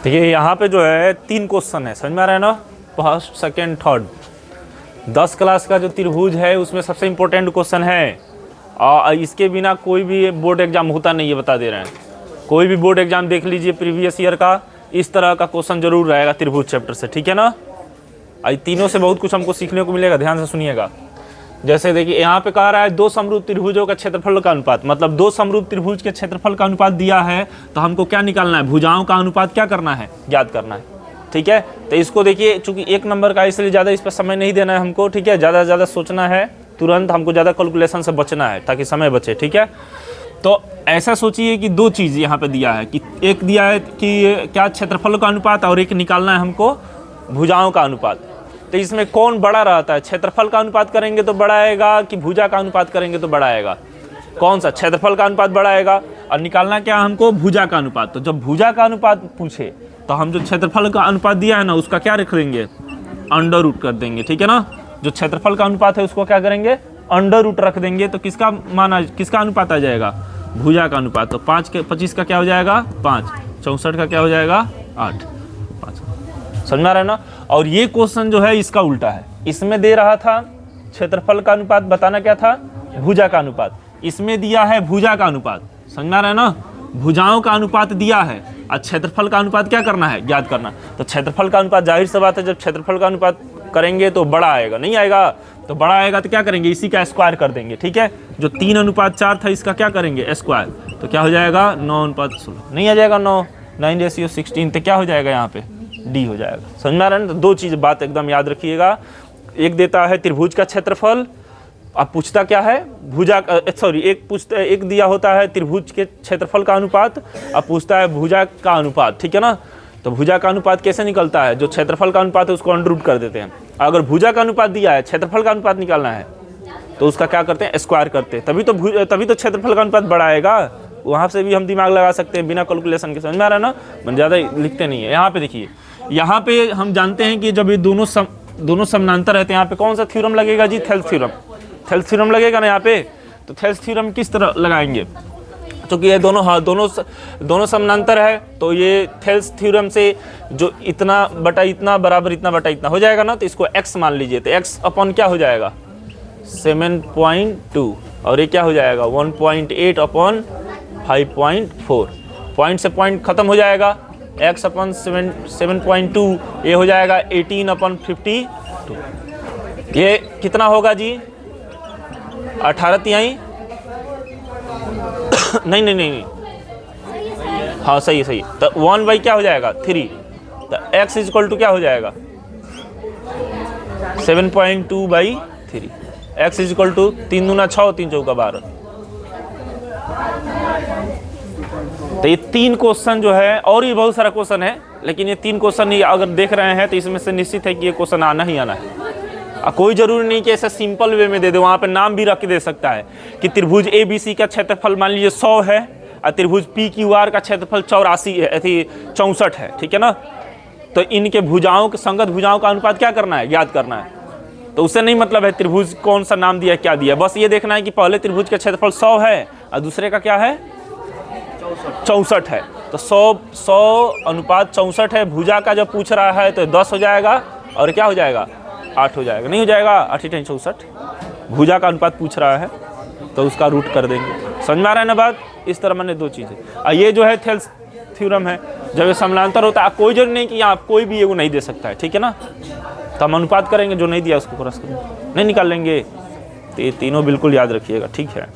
देखिए यहाँ पे जो है 3 क्वेश्चन है, समझ में आ रहा है ना, फर्स्ट सेकंड थर्ड। 10 क्लास का जो त्रिभुज है उसमें सबसे इम्पोर्टेंट क्वेश्चन है और इसके बिना कोई भी बोर्ड एग्जाम होता नहीं है, बता दे रहे हैं। कोई भी बोर्ड एग्जाम देख लीजिए प्रीवियस ईयर का, इस तरह का क्वेश्चन जरूर रहेगा त्रिभुज चैप्टर से, ठीक है ना। तीनों से बहुत कुछ हमको सीखने को मिलेगा, ध्यान से सुनिएगा। जैसे देखिए यहाँ पे कह रहा है 2 समरूप त्रिभुजों का क्षेत्रफल का अनुपात, मतलब 2 समरूप त्रिभुज के क्षेत्रफल का अनुपात दिया है तो हमको क्या निकालना है, भुजाओं का अनुपात क्या करना है, ज्ञात करना है, ठीक है। तो इसको देखिए चूंकि 1 नंबर का इसलिए ज़्यादा इस पर समय नहीं देना है हमको, ठीक है। ज़्यादा से ज़्यादा सोचना है, तुरंत हमको ज़्यादा कैलकुलेशन से बचना है ताकि समय बचे, ठीक है। तो ऐसा सोचिए कि 2 चीज़ यहाँ पे दिया है कि एक दिया है कि क्या क्षेत्रफल का अनुपात और एक निकालना है हमको भुजाओं का अनुपात। तो इसमें कौन बड़ा रहता है, क्षेत्रफल का अनुपात करेंगे तो बड़ा आएगा कि भुजा का अनुपात करेंगे तो बड़ा आएगा, कौन सा, क्षेत्रफल का अनुपात बड़ा आएगा। और निकालना क्या हमको, भुजा का अनुपात। तो जब भुजा का अनुपात पूछे तो हम जो क्षेत्रफल का अनुपात दिया है ना उसका क्या रख देंगे, अंडर रूट कर देंगे, ठीक है ना। जो क्षेत्रफल का अनुपात है उसको क्या करेंगे, अंडर रूट रख देंगे। तो किसका माना, किसका अनुपात आ जाएगा, भुजा का अनुपात। तो 5 के 25 का क्या हो जाएगा 5, 64 का क्या हो जाएगा 8, 5। समझ में आ रहा है ना। और ये क्वेश्चन जो है इसका उल्टा है, इसमें दे रहा था क्षेत्रफल का अनुपात, बताना क्या था, भुजा का अनुपात। इसमें दिया है भुजा का अनुपात, समझ में आ रहा है ना, भुजाओं का अनुपात दिया है और क्षेत्रफल का अनुपात क्या करना है, ज्ञात करना। तो क्षेत्रफल का अनुपात जाहिर सी बात है, जब क्षेत्रफल का अनुपात करेंगे तो बड़ा आएगा, नहीं आएगा तो बड़ा आएगा तो क्या करेंगे, इसी का स्क्वायर कर देंगे, ठीक है। जो 3:4 था इसका क्या करेंगे, स्क्वायर। तो क्या हो जाएगा 9:16, नहीं आ जाएगा 9:16, तो क्या हो जाएगा यहाँ पे डी हो जाएगा। समझ में आ रहा है ना। तो 2 चीज़ बात एकदम याद रखिएगा, एक देता है त्रिभुज का क्षेत्रफल, अब पूछता क्या है भुजा का, सॉरी एक दिया होता है त्रिभुज के क्षेत्रफल का अनुपात, अब पूछता है भुजा का अनुपात, ठीक है ना। तो भुजा का अनुपात कैसे निकलता है, जो क्षेत्रफल का अनुपात है उसको अंडर रूट कर देते हैं। अगर भुजा का अनुपात दिया है, क्षेत्रफल का अनुपात निकालना है तो उसका क्या करते हैं, स्क्वायर करते हैं, तभी तो क्षेत्रफल का अनुपात बड़ा आएगा। वहाँ से भी हम दिमाग लगा सकते हैं बिना कैलकुलेशन के, समझ में आ रहा है ना। मैंने ज़्यादा लिखते नहीं है। यहाँ पे देखिए, यहाँ पे हम जानते हैं कि जब ये दोनों समानांतर रहते हैं, यहाँ पे कौन सा थ्योरम लगेगा जी, थेल्स थ्योरम। थेल्स थ्योरम लगेगा ना यहाँ पे। तो थेल्स थ्योरम किस तरह लगाएंगे, क्योंकि ये दोनों समानांतर है, तो ये थेल्स थ्योरम से जो इतना बटा इतना बराबर इतना बटा इतना हो जाएगा ना, तो इसको x मान लीजिए। तो x अपॉन क्या हो जाएगा 7.2 और ये क्या हो जाएगा 1.8 अपॉन 5.4। पॉइंट से पॉइंट खत्म हो जाएगा, x अपॉन 7.2 ये हो जाएगा 18 अपॉन 52। ये कितना होगा जी 18 तिहाई नहीं, हाँ सही है। तो 1 क्या हो जाएगा 3। तो x इक्वल टू क्या हो जाएगा 7.2/3। x इक्वल टू 3 दूना 6, 3 चौका 12। तो ये 3 क्वेश्चन जो है, और ये बहुत सारा क्वेश्चन है, लेकिन ये 3 क्वेश्चन ही अगर देख रहे हैं तो इसमें से निश्चित है कि ये क्वेश्चन आना ही आना है। कोई जरूरी नहीं कि ऐसा सिंपल वे में दे दे, वहाँ पे नाम भी रख दे सकता है कि त्रिभुज ABC का क्षेत्रफल मान लीजिए 100 है और त्रिभुज PQR का क्षेत्रफल 64 है, ठीक है ना। तो इनके भुजाओं के संगत भुजाओं का अनुपात क्या करना है, ज्ञात करना है। तो उससे नहीं मतलब है त्रिभुज कौन सा नाम दिया क्या दिया, बस ये देखना है कि पहले त्रिभुज का क्षेत्रफल 100 है और दूसरे का क्या है 64 है। तो 100:64 है। भुजा का जब पूछ रहा है तो 10 हो जाएगा और क्या हो जाएगा 8 हो जाएगा, नहीं हो जाएगा 8×64। भुजा का अनुपात पूछ रहा है तो उसका रूट कर देंगे। समझ में आ रहा है ना बात। इस तरह मैंने 2 चीज़ें, और ये जो है थेल्स थ्योरम है, जब ये समानांतर होता है कोई जरूरी नहीं कि आप कोई भी वो नहीं दे सकता है, ठीक है ना। तो हम अनुपात करेंगे, जो नहीं दिया उसको क्रॉस करेंगे, नहीं निकाल लेंगे। तो ये तीनों बिल्कुल याद रखिएगा, ठीक है।